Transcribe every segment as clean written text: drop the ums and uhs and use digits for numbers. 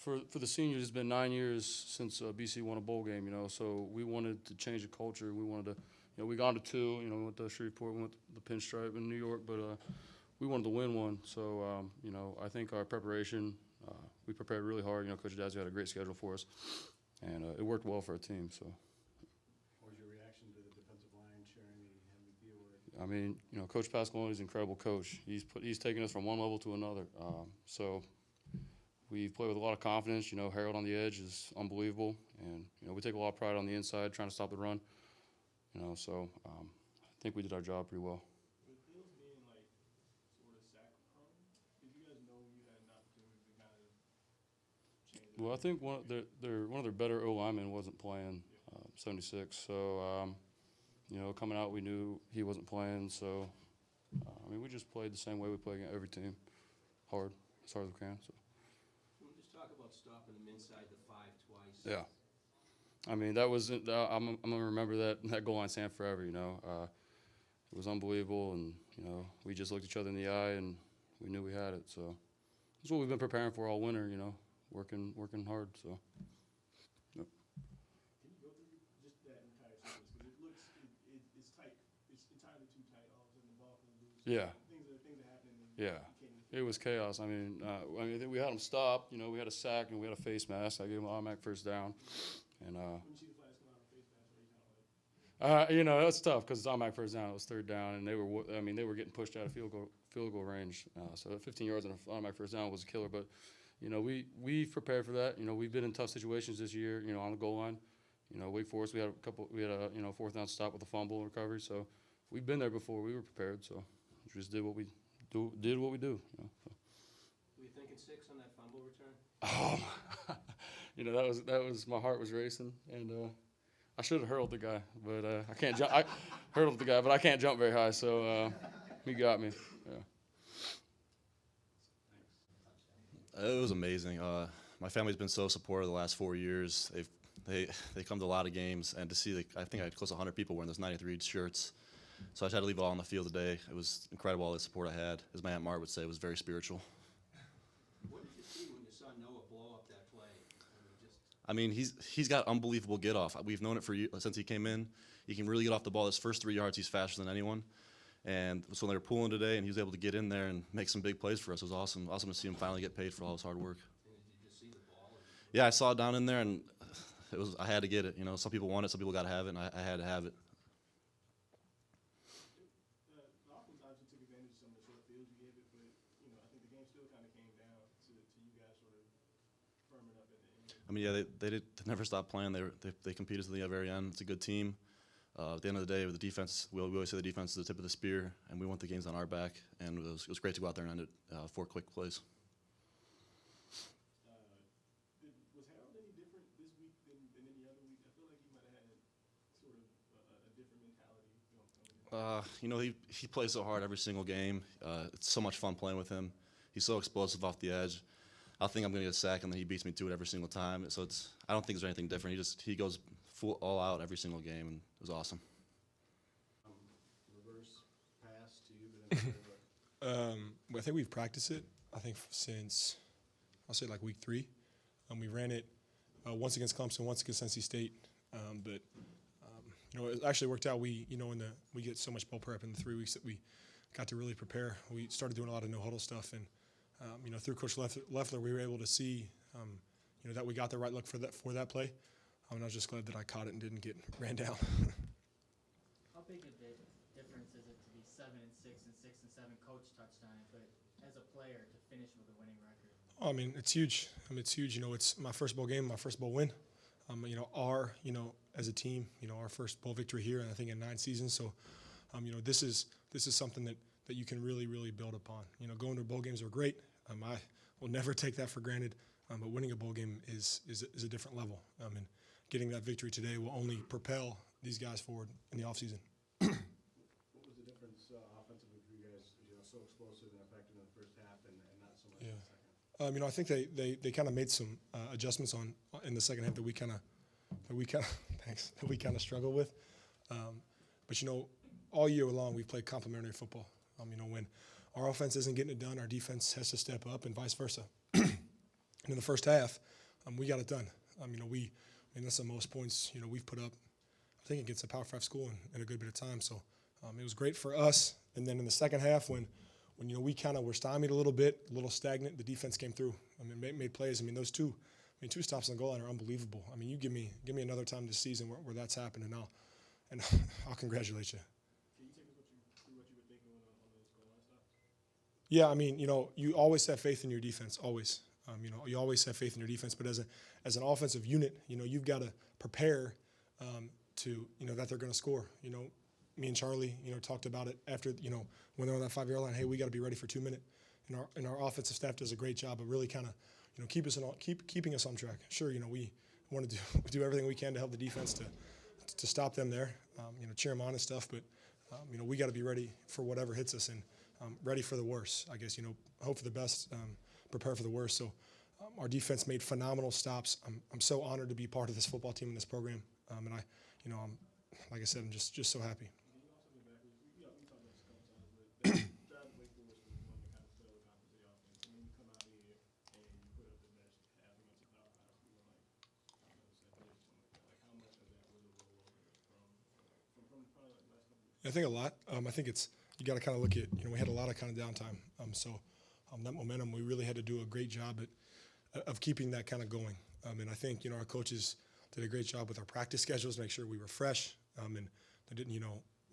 for the seniors, it's been 9 years since BC won a bowl game. So we wanted to change the culture. We wanted to, we got to two. We went to Shreveport, we went to the Pinstripe in New York, but we wanted to win one. So I think our preparation, we prepared really hard. Coach Dazzy had a great schedule for us, and it worked well for our team. So. What was your reaction to the defensive line sharing the MVP award? I mean, Coach Pasqualoni is an incredible coach. He's taken us from one level to another. So we've played with a lot of confidence. Harold on the edge is unbelievable, and we take a lot of pride on the inside trying to stop the run. So I think we did our job pretty well. With Hills being like sort of sack prone, did you guys know you had an opportunity to kind of change that? Well, I think one of their better O linemen wasn't playing 76. So coming out, we knew he wasn't playing. So we just played the same way we play against every team, as hard as we can. So. Can we just talk about stopping them inside the 5 twice? Yeah. That was I'm gonna remember that goal line stand forever. It was unbelievable, and we just looked each other in the eye, and we knew we had it. So that's what we've been preparing for all winter. Working hard. So. Yep. Can you go through just that entire sequence? Because it looks, it's tight. It's entirely too tight. All of a sudden the ball comes loose. Yeah. Things are happening. And Yeah. you can't It was chaos. I think we had them stopped. We had a sack and we had a face mask. I gave them an automatic first down, and. When you see the flags come out on face mask, are you kind of like? That's tough because it's automatic first down. It was third down, and they were getting pushed out of field goal range. So 15 yards on an automatic first down was a killer. But we prepared for that. We've been in tough situations this year. On the goal line. Wake Forest, we had a fourth down stop with a fumble recovery. So we've been there before. We were prepared. So we just did what we do. So. Were you thinking 6 on that fumble return? That was my heart was racing, and I should have hurled the guy, but I can't jump. I hurled the guy, but I can't jump very high, so he got me. Yeah. It was amazing. My family's been so supportive the last 4 years. They come to a lot of games, and to see I think I had close to 100 people wearing those 93 shirts. So I tried to leave it all on the field today. It was incredible, all the support I had. As my Aunt Mark would say, it was very spiritual. What did you see when you saw Noah blow up that play? He's got unbelievable get off. We've known it since he came in. He can really get off the ball. His first 3 yards, he's faster than anyone. And so when they were pulling today, and he was able to get in there and make some big plays for us, it was awesome. Awesome to see him finally get paid for all his hard work. And did you just see the ball? Yeah, I saw it down in there, and I had to get it. Some people want it, some people got to have it, and I had to have it. The offense obviously took advantage of some of the short fields you gave it, but I think the game still kind of came down to you guys sort of firming up in the end. They never stopped playing. They competed to the very end. It's a good team. At the end of the day, with the defense, we always say the defense is the tip of the spear, and we want the games on our back. And it was great to go out there and end it 4 quick plays. Was Harold any different this week than any other week? I feel like he might have had sort of a different mentality coming in. He plays so hard every single game. It's so much fun playing with him. He's so explosive off the edge. I think I'm going to get a sack, and then he beats me to it every single time. So I don't think there's anything different. He goes full all out every single game, and it was awesome. Reverse pass to you, but I think we've practiced it. I think since I'll say like week 3, we ran it once against Clemson, once against NC State. But it actually worked out. We get so much bowl prep in the 3 weeks that we got to really prepare. We started doing a lot of no huddle stuff, and through Coach Leffler, we were able to see that we got the right look for that play. And I was just glad that I caught it and didn't get ran down. How big of a difference is it to be 7-6 and 6-7 coach touchdowns, but as a player to finish with a winning record? It's huge. It's huge. It's my first bowl game, my first bowl win. As a team, our first bowl victory here, and I think in 9 seasons. So, this is something that you can really, really build upon. Going to bowl games are great. I will never take that for granted. But winning a bowl game is a different level. And getting that victory today will only propel these guys forward in the offseason. what was the difference offensively for you guys? So explosive and effective in the first half, and not so much in the second. I think they kind of made some adjustments in the second half that we kind of struggled with. But all year long we've played complementary football. When our offense isn't getting it done, our defense has to step up, and vice versa. And in the first half, we got it done. That's the most points, we've put up, I think, against a Power 5 school in a good bit of time. So it was great for us. And then in the second half, when we kind of were stymied a little bit, a little stagnant, the defense came through. Made plays. Those two stops on the goal line are unbelievable. You give me another time this season where that's happened, and I'll congratulate you. Can you take us through what you were thinking on those goal line stops? Yeah, you always have faith in your defense, always. You always have faith in your defense, but as an offensive unit, you've got to prepare that they're going to score. Me and Charlie, talked about it after, when they're on that 5-yard line. Hey, we got to be ready for 2 minutes. And our offensive staff does a great job of really kind of, keeping us on track. Sure, we want to do everything we can to help the defense to stop them there, cheer them on and stuff. But we got to be ready for whatever hits us and ready for the worst. I guess hope for the best, prepare for the worst. So our defense made phenomenal stops. I'm so honored to be part of this football team and this program. I'm like I said, I'm just so happy. I think a lot. I think you got to kind of look at, we had a lot of kind of downtime. So that momentum, we really had to do a great job of keeping that kind of going. And I think, our coaches did a great job with our practice schedules, make sure we were fresh, and they didn't,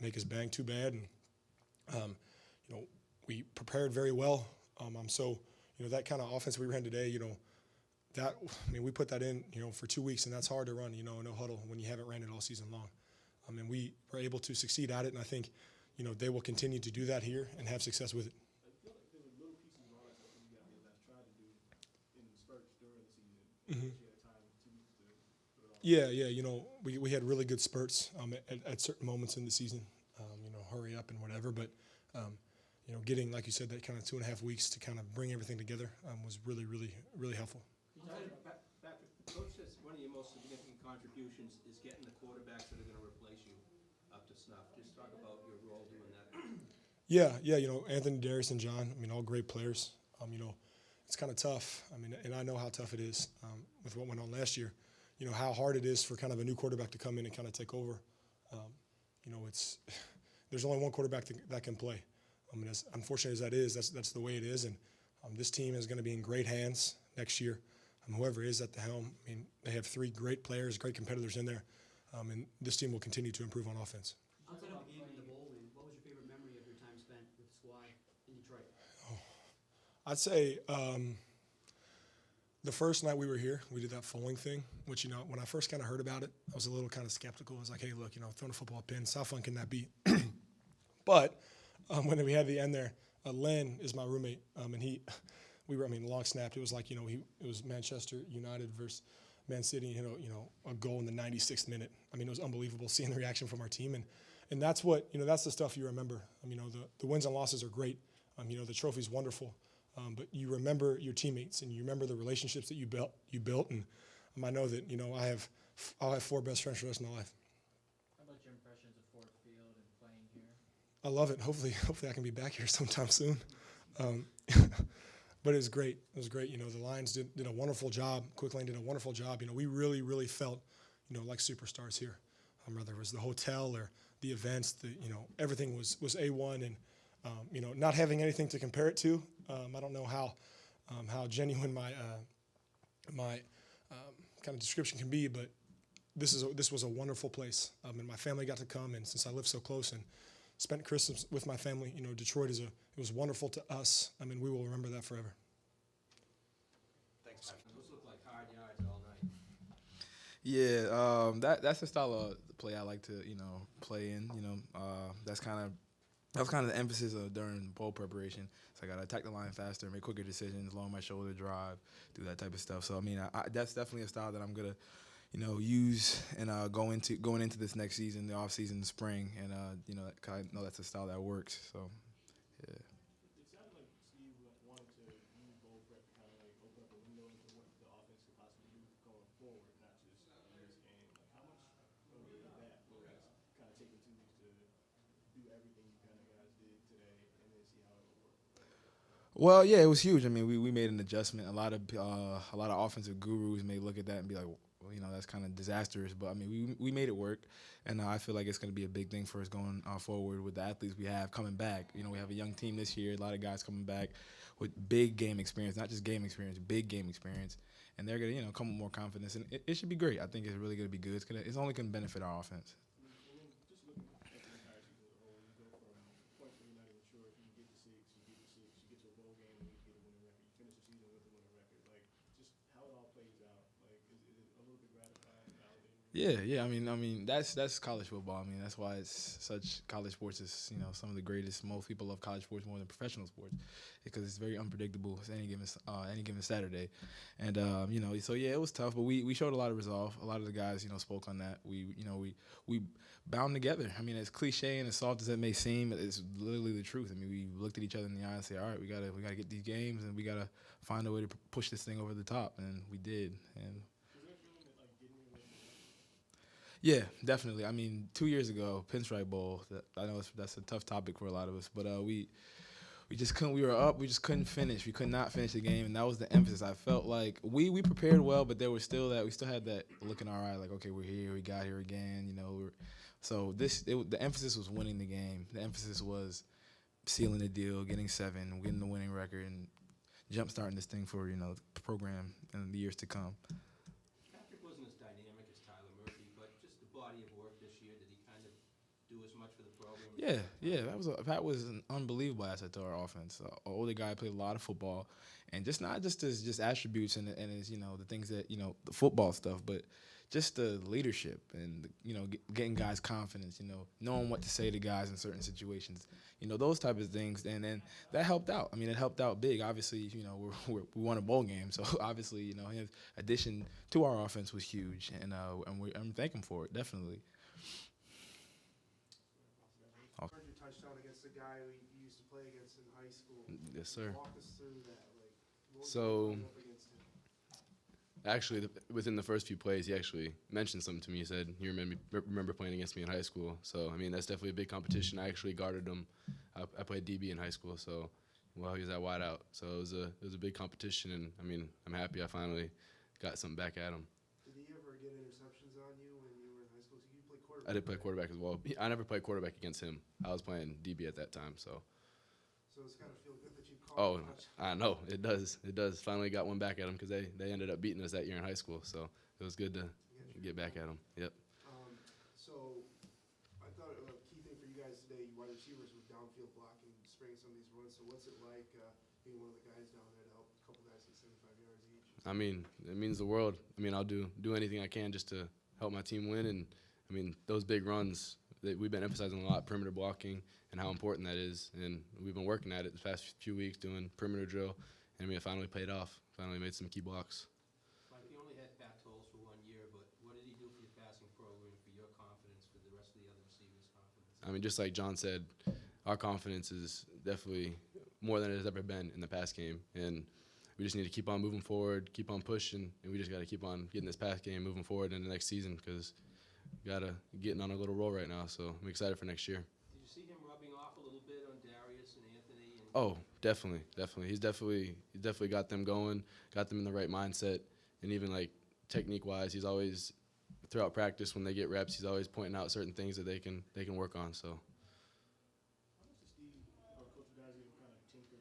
make us bang too bad. And, we prepared very well. So, that kind of offense we ran today, we put that in, for 2 weeks, and that's hard to run, no huddle when you haven't ran it all season long. We were able to succeed at it, and I think, they will continue to do that here and have success with it. I feel like there were little pieces of all that stuff you guys tried to do in spurts during the season. You had time 2 weeks to put it all. Yeah, we had really good spurts at certain moments in the season, hurry up and whatever. But, getting, like you said, that kind of 2.5 weeks to kind of bring everything together was really, really, really helpful. Coach says one of your most significant contributions is getting the quarterbacks that are going to replace you up to snuff. Just talk about your role doing that. Yeah, Anthony, Darius, and John, all great players. It's kind of tough. And I know how tough it is with what went on last year. How hard it is for kind of a new quarterback to come in and kind of take over. There's only one quarterback that can play. As unfortunate as that is, that's the way it is. And this team is going to be in great hands next year. Whoever is at the helm, they have 3 great players, great competitors in there. And this team will continue to improve on offense. Outside of the game and the bowl win, what was your favorite memory of your time spent with the squad in Detroit? I'd say the first night we were here, we did that foaling thing, which, when I first kind of heard about it, I was a little kind of skeptical. I was like, hey, look, throwing a football pin, how fun can that be? But when we had the end there, Len is my roommate, and we were, long snapped. It was like, it was Manchester United versus Man City, a goal in the 96th minute. It was unbelievable seeing the reaction from our team. And that's what, that's the stuff you remember. The wins and losses are great. The trophy's wonderful. But you remember your teammates and you remember the relationships that you built. And I know that, I'll have 4 best friends for the rest of my life. How about your impressions of Ford Field and playing here? I love it. Hopefully I can be back here sometime soon. But it was great. It was great. The Lions did a wonderful job. Quick Lane did a wonderful job. We really, really felt, like superstars here. Whether it was the hotel or the events, everything was A1. And, not having anything to compare it to, I don't know how genuine my kind of description can be, but this was a wonderful place. And my family got to come, and since I live so close and spent Christmas with my family, Detroit it was wonderful to us. We will remember that forever. Thanks, Patrick. Those look like hard yards all night. Yeah, that's the style of play I like to, play in. That was kind of the emphasis during bowl preparation. So I got to attack the line faster, make quicker decisions, long my shoulder drive, do that type of stuff. So that's definitely a style that I'm gonna, use and going into this next season, the off season, the spring, and I know that's a style that works. So yeah. It sounded like Steve wanted to use bowl prep to kind of like open up a window into what the offense could possibly do going forward, not just in this game. How much of that will kind of take 2 weeks to do everything you kind of guys did today and then see how it would work? Well, yeah, it was huge. I mean, we made an adjustment. A lot of offensive gurus may look at that and be like, well, you know, that's kind of disastrous. But I mean, we made it work, and I feel like it's going to be a big thing for us going forward with the athletes we have coming back. You know, we have a young team this year, a lot of guys coming back with big game experience, not just game experience, big game experience, and they're going to, you know, come with more confidence, and it should be great. I think it's really going to be good. It's only going to benefit our offense. And then just looking at the entire season as a whole, you go from points where you're not even sure if you get to 6, you get to 6, you get to a bowl game, and you get a winning record. You finish the season with a winning record. Like, just how it all plays out. Like, is it a little bit gratifying, validating? Yeah. I mean, that's college football. I mean, that's why it's such. College sports is, you know, some of the greatest. Most people love college sports more than professional sports because it's very unpredictable. It's any given Saturday, and you know, so yeah, it was tough, but we showed a lot of resolve. A lot of the guys, you know, spoke on that. We bound together. I mean, as cliche and as soft as it may seem, it's literally the truth. I mean, we looked at each other in the eye and said, all right, we gotta get these games, and we gotta find a way to push this thing over the top, and we did. And yeah, definitely. I mean, 2 years ago, Pinstripe Bowl. I know that's a tough topic for a lot of us, but we just couldn't. We were up. We just couldn't finish. We could not finish the game, and that was the emphasis. I felt like we prepared well, but there was still that. We still had that look in our eye, like, okay, we're here. We got here again. You know. So the emphasis was winning the game. The emphasis was sealing the deal, getting 7, getting the winning record, and jumpstarting this thing for, you know, the program in the years to come. Patrick wasn't as dynamic as Tyler Murphy, but just the body of work this year, did he kind of do as much for the program? Yeah. Pat was an unbelievable asset to our offense. An older guy, played a lot of football, and not just his attributes and his, you know, the things that, you know, the football stuff, but just the leadership and, you know, getting guys confidence, you know, knowing what to say to guys in certain situations, you know, those type of things. And then that helped out. I mean, it helped out big. Obviously, you know, we won a bowl game. So obviously, you know, his addition to our offense was huge. And I'm thanking him for it, definitely. You earned your touchdown against a guy you used to play against in high school. Yes, sir. Walk us through that. Like, what was So- you up against him? Actually, within the first few plays, he actually mentioned something to me. He said, "You remember playing against me in high school." So, I mean, that's definitely a big competition. I actually guarded him. I played DB in high school, so while he was at wideout. So it was a big competition, and I mean, I'm happy I finally got something back at him. Did he ever get interceptions on you when you were in high school? So you played quarterback. I did play quarterback as well. I never played quarterback against him. I was playing DB at that time, so. So it's gotta feel good that you called. Oh, I know it does. It does. Finally got one back at him because they ended up beating us that year in high school. So it was good to get back at them. Yep. So I thought a key thing for you guys today, wide receivers, was downfield blocking, spraying some of these runs. So what's it like being one of the guys down there to help a couple guys get 75 yards each? I mean, it means the world. I mean, I'll do anything I can just to help my team win. And I mean, those big runs that we've been emphasizing a lot, perimeter blocking, and how important that is. And we've been working at it the past few weeks, doing perimeter drill, and I mean, it finally paid off. Finally made some key blocks. Mike, you only had Pat Tolles for 1 year, but what did he do for your passing program, for your confidence, for the rest of the other receivers' confidence? I mean, just like John said, our confidence is definitely more than it has ever been in the pass game. And we just need to keep on moving forward, keep on pushing, and we just got to keep on getting this pass game moving forward in the next season because we got to getting on a little roll right now. So I'm excited for next year. Did you see him rubbing off a little bit on Darius and Anthony? And Oh, definitely. He's definitely got them going, got them in the right mindset, and even like technique-wise, he's always throughout practice when they get reps, he's always pointing out certain things that they can work on. So. How much does Steve or Coach Radazzi kind of tinker,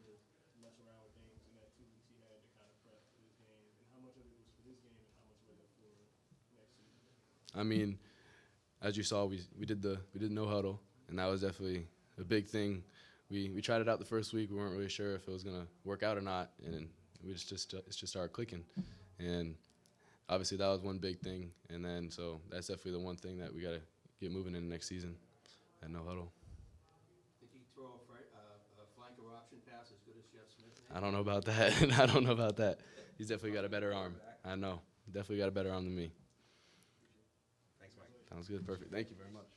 mess around with things in that 2 weeks he had to kind of prep for this game? And how much of it was for this game and how much was it for next season? I mean, as you saw, we did no huddle, and that was definitely a big thing. We tried it out the first week. We weren't really sure if it was gonna work out or not, and it just started clicking. And obviously that was one big thing. And then so that's definitely the one thing that we gotta get moving in the next season. At no huddle. did he throw a flanker option pass as good as Jeff Smith? I don't know about that. I don't know about that. He's definitely got a better arm. I know. Definitely got a better arm than me. Thanks, Mike. Sounds good. Perfect. Thank you very much.